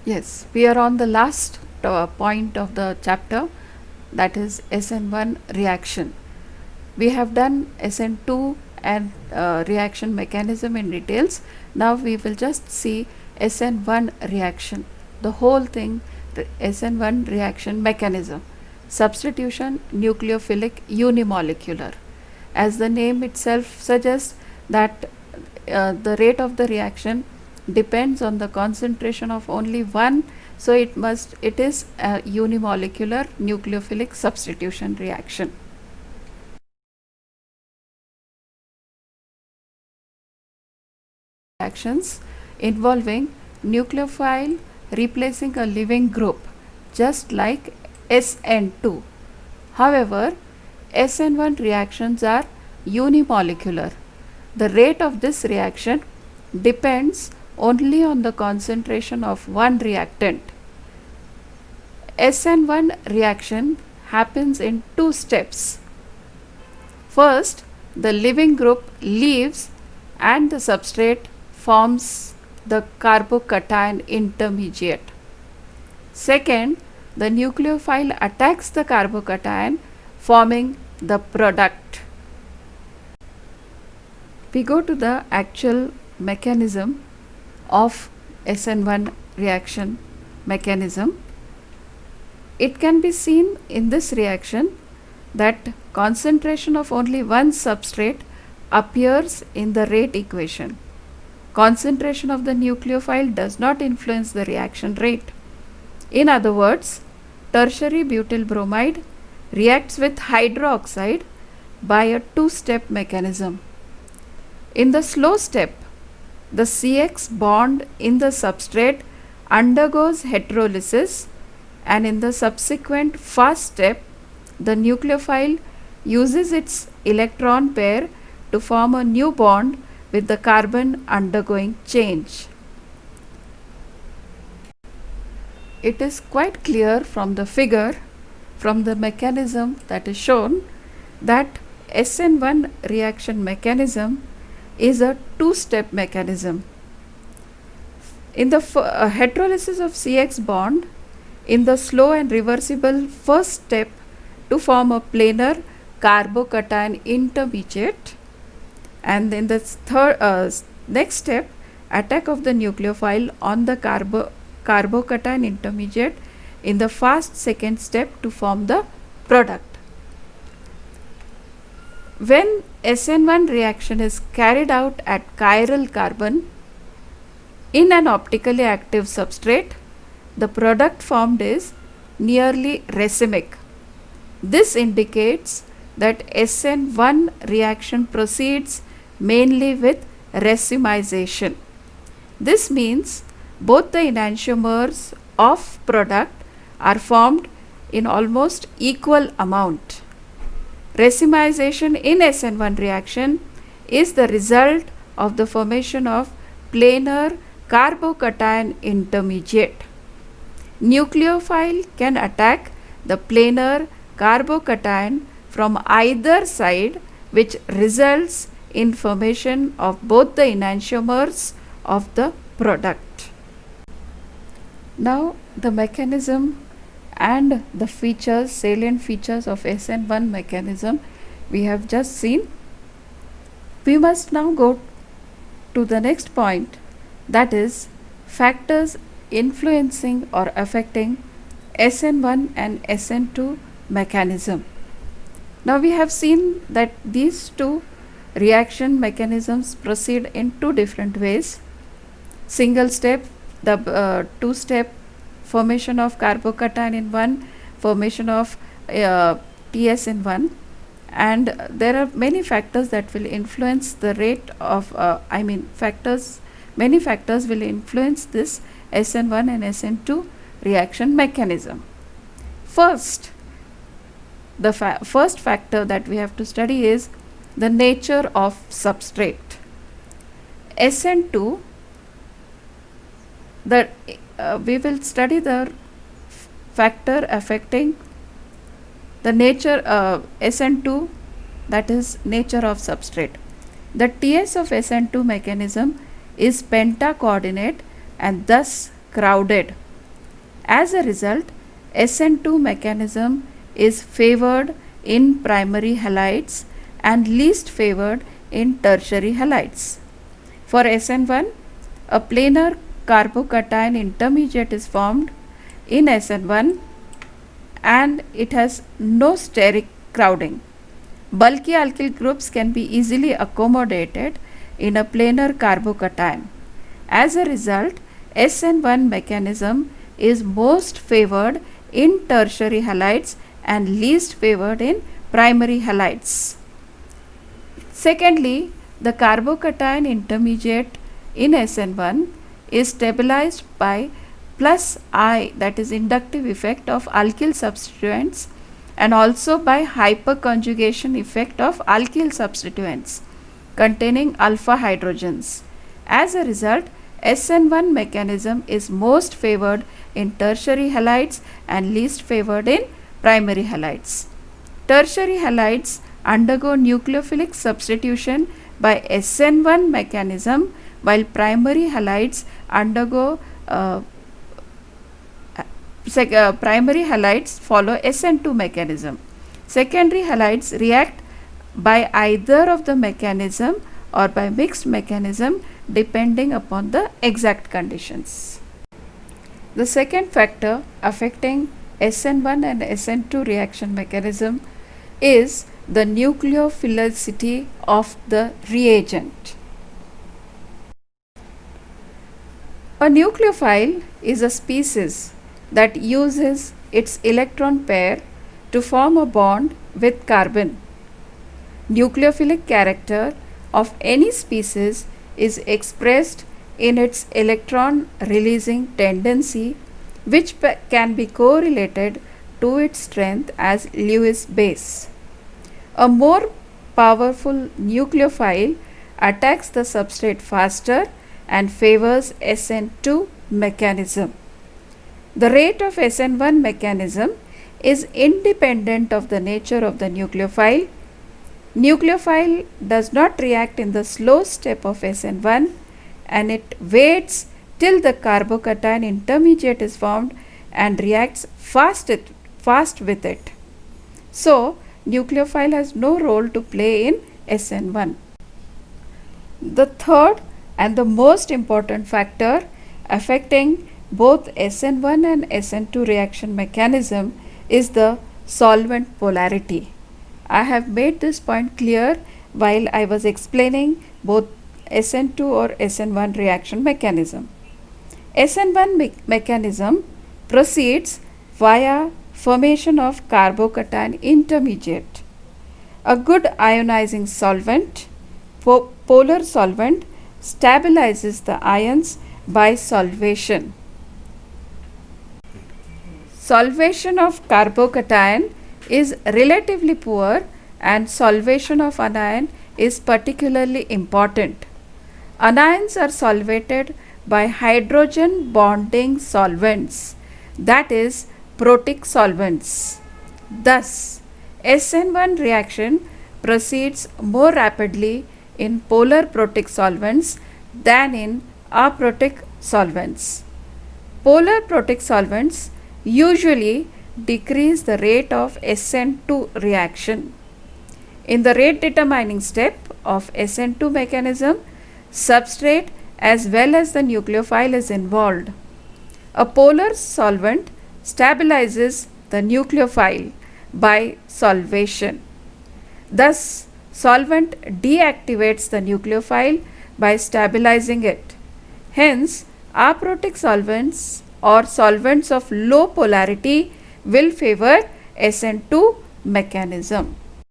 Yes, we are on the last point of the chapter, that is SN1 reaction. We have done SN2 and reaction mechanism in details. Now we will just see SN1 reaction, the whole thing, the SN1 reaction mechanism. Substitution nucleophilic unimolecular. As the name itself suggests, that the rate of the reaction depends on the concentration of only one, so it is a unimolecular nucleophilic substitution reaction. Reactions involving nucleophile replacing a living group, just like SN2. However, SN1 reactions are unimolecular. The rate of this reaction depends only on the concentration of one reactant. SN1 reaction happens in two steps. First, the living group leaves and the substrate forms the carbocation intermediate. Second, the nucleophile attacks the carbocation, forming the product. We go to the actual mechanism of SN1 reaction mechanism. It can be seen in this reaction that concentration of only one substrate appears in the rate equation. Concentration of the nucleophile does not influence the reaction rate. In other words, tertiary butyl bromide reacts with hydroxide by a two-step mechanism. In the slow step, the CX bond in the substrate undergoes heterolysis, and in the subsequent fast step, the nucleophile uses its electron pair to form a new bond with the carbon undergoing change. It is quite clear from the figure, from the mechanism that is shown, that SN1 reaction mechanism is a two-step mechanism. In the heterolysis of CX bond, in the slow and reversible first step to form a planar carbocation intermediate, and in the next step, attack of the nucleophile on the carbocation intermediate in the fast second step to form the product. When SN1 reaction is carried out at chiral carbon in an optically active substrate, the product formed is nearly racemic. This indicates that SN1 reaction proceeds mainly with racemization. This means both the enantiomers of product are formed in almost equal amount. Racemization in SN1 reaction is the result of the formation of planar carbocation intermediate. Nucleophile can attack the planar carbocation from either side, which results in formation of both the enantiomers of the product. Now the mechanism and the features, salient features of SN1 mechanism we have just seen. We must now go to the next point, that is factors influencing or affecting SN1 and SN2 mechanism. Now we have seen that these two reaction mechanisms proceed in two different ways. Single step, the two-step formation of carbocation in one, formation of TS in one, and there are many factors that will influence the rate of many factors will influence this SN1 and SN2 reaction mechanism. First, the first factor that we have to study is the nature of substrate. SN2, we will study the factor affecting the nature SN2, that is nature of substrate. The TS of SN2 mechanism is pentacoordinate and thus crowded. As a result, SN2 mechanism is favored in primary halides and least favored in tertiary halides. For SN1, a planar carbocation intermediate is formed in SN1 and it has no steric crowding. Bulky alkyl groups can be easily accommodated in a planar carbocation. As a result, SN1 mechanism is most favored in tertiary halides and least favored in primary halides. Secondly, the carbocation intermediate in SN1 is stabilized by plus I, that is inductive effect of alkyl substituents, and also by hyperconjugation effect of alkyl substituents containing alpha hydrogens. As a result, SN1 mechanism is most favored in tertiary halides and least favored in primary halides. Tertiary halides undergo nucleophilic substitution by SN1 mechanism, while primary halides undergo primary halides follow SN2 mechanism. Secondary halides react by either of the mechanism or by mixed mechanism depending upon the exact conditions. The second factor affecting SN1 and SN2 reaction mechanism is the nucleophilicity of the reagent. A nucleophile is a species that uses its electron pair to form a bond with carbon. Nucleophilic character of any species is expressed in its electron releasing tendency, which can be correlated to its strength as Lewis base. A more powerful nucleophile attacks the substrate faster and favors SN2 mechanism. The rate of SN1 mechanism is independent of the nature of the nucleophile. Nucleophile does not react in the slow step of SN1 and it waits till the carbocation intermediate is formed and reacts fast with it. So, nucleophile has no role to play in SN1. The third and the most important factor affecting both SN1 and SN2 reaction mechanism is the solvent polarity. I have made this point clear while I was explaining both SN2 or SN1 reaction mechanism. SN1 mechanism proceeds via formation of carbocation intermediate. A good ionizing solvent, polar solvent, stabilizes the ions by solvation. Solvation of carbocation is relatively poor and solvation of anion is particularly important. Anions are solvated by hydrogen bonding solvents, that is protic solvents. Thus, SN1 reaction proceeds more rapidly in polar protic solvents than in aprotic solvents. Polar protic solvents usually decrease the rate of SN2 reaction. In the rate determining step of SN2 mechanism, substrate as well as the nucleophile is involved. A polar solvent stabilizes the nucleophile by solvation. Thus, solvent deactivates the nucleophile by stabilizing it. Hence, aprotic solvents or solvents of low polarity will favor SN2 mechanism.